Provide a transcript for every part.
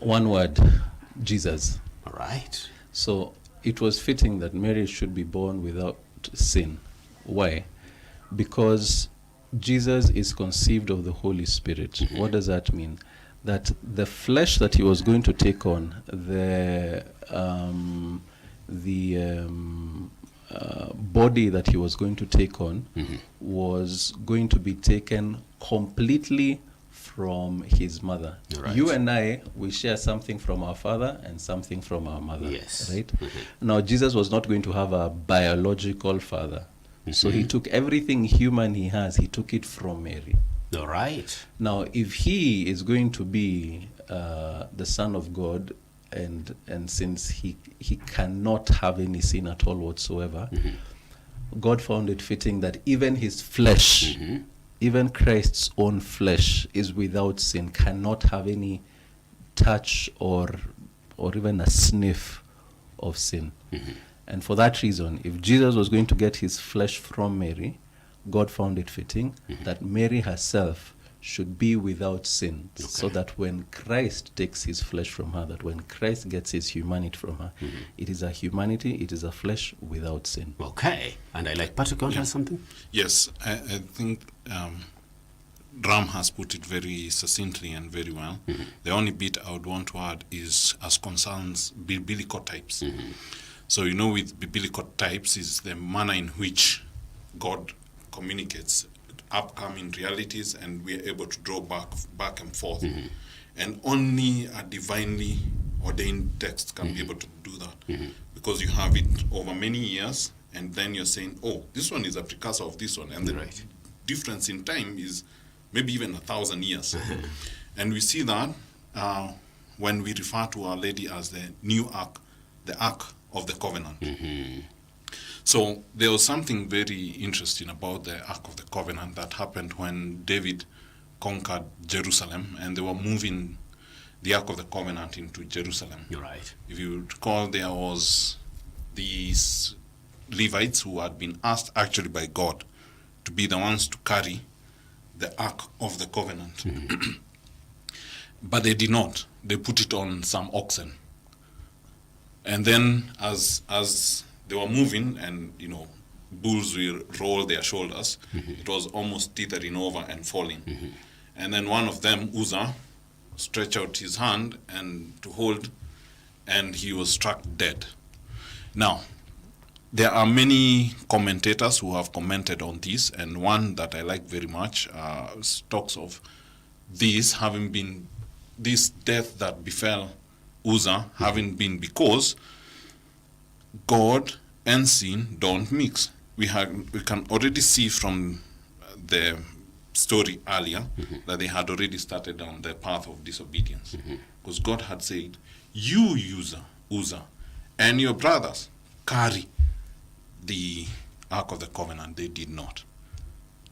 One word, Jesus. All right. So it was fitting that Mary should be born without sin. Why? Because Jesus is conceived of the Holy Spirit. Mm-hmm. What does that mean? That the flesh that he was going to take on, the body that he was going to take on, Mm-hmm. was going to be taken completely from his mother. Right. You and I, we share something from our father and something from our mother. Yes. Right? Mm-hmm. Now, Jesus was not going to have a biological father. Mm-hmm. So he took everything human he has, he took it from Mary. All right. Now, if he is going to be the Son of God, and since he cannot have any sin at all whatsoever, Mm-hmm. God found it fitting that even his flesh, Mm-hmm. even Christ's own flesh, is without sin, cannot have any touch or even a sniff of sin. Mm-hmm. And for that reason, if Jesus was going to get his flesh from Mary, God found it fitting that Mary herself should be without sin, so that when Christ takes his flesh from her, that when Christ gets his humanity from her, it is a humanity, it is a flesh without sin. Okay. And I like Patrick, want to add something? Yes, I think Ram has put it very succinctly and very well. Mm-hmm. The only bit I would want to add is as concerns biblical types. Mm-hmm. So, with biblical types is the manner in which God communicates upcoming realities, and we are able to draw back and forth. Mm-hmm. And only a divinely ordained text can be able to do that, because you have it over many years, and then you're saying, oh, this one is a precursor of this one, and the Right. difference in time is maybe even 1,000 years. And we see that when we refer to Our Lady as the new ark, the Ark of the Covenant. Mm-hmm. So there was something very interesting about the Ark of the Covenant that happened when David conquered Jerusalem, and they were moving the Ark of the Covenant into Jerusalem. You're right. If you recall, there was these Levites who had been asked actually by God to be the ones to carry the Ark of the Covenant. But they did not. They put it on some oxen. And then as they were moving, and bulls will roll their shoulders, it was almost teetering over and falling. And then one of them, Uzzah, stretched out his hand and to hold, and he was struck dead. Now, there are many commentators who have commented on this, and one that I like very much talks of this death that befell Uzzah having been because God and sin don't mix. We can already see from the story earlier that they had already started on the path of disobedience, because God had said, you, Uzzah, and your brothers carry the Ark of the Covenant. They did not.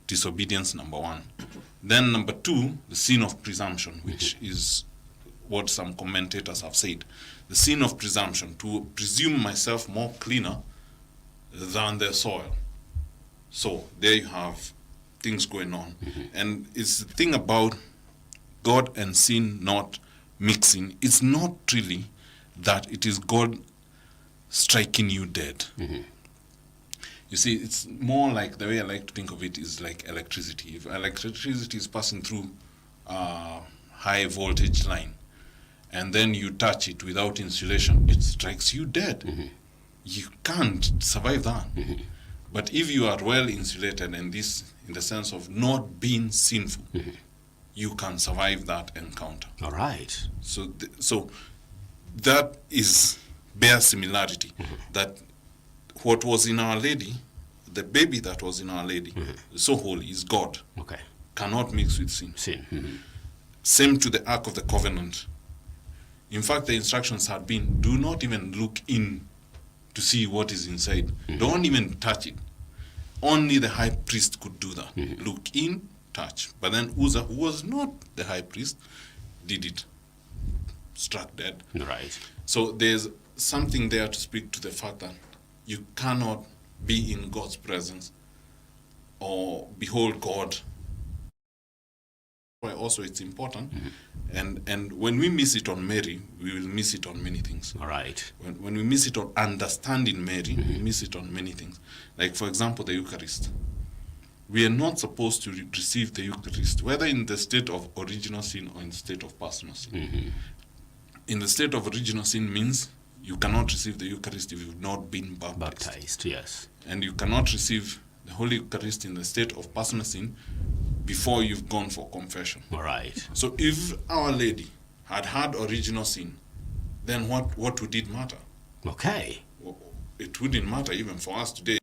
Disobedience, number one. Then number two, the sin of presumption, which is what some commentators have said. The sin of presumption, to presume myself more cleaner than the soil. So there you have things going on. And it's the thing about God and sin not mixing. It's not really that it is God striking you dead. You see, it's more like, the way I like to think of it is like electricity. If electricity is passing through a high voltage line, and then you touch it without insulation, it strikes you dead. You can't survive that. But if you are well insulated, and this in the sense of not being sinful, you can survive that encounter. All right. So that is bare similarity. That what was in Our Lady, the baby that was in Our Lady, so holy, is God. Okay. Cannot mix with sin. Same to the Ark of the Covenant. In fact, the instructions had been, do not even look in to see what is inside. Don't even touch it. Only the high priest could do that. Look in, touch. But then Uzzah, who was not the high priest, did it. Struck dead. Right. So there's something there to speak to the fact that you cannot be in God's presence or behold God Why also it's important. And when we miss it on Mary, we will miss it on many things. All right. When we miss it on understanding Mary, we miss it on many things. Like, for example, the Eucharist. We are not supposed to receive the Eucharist, whether in the state of original sin or in the state of personal sin. In the state of original sin means you cannot receive the Eucharist if you've not been baptized. Baptized, yes. And you cannot receive the Holy Eucharist in the state of personal sin before you've gone for confession. All right. So if Our Lady had original sin, then what would it matter? Okay. It wouldn't matter even for us today.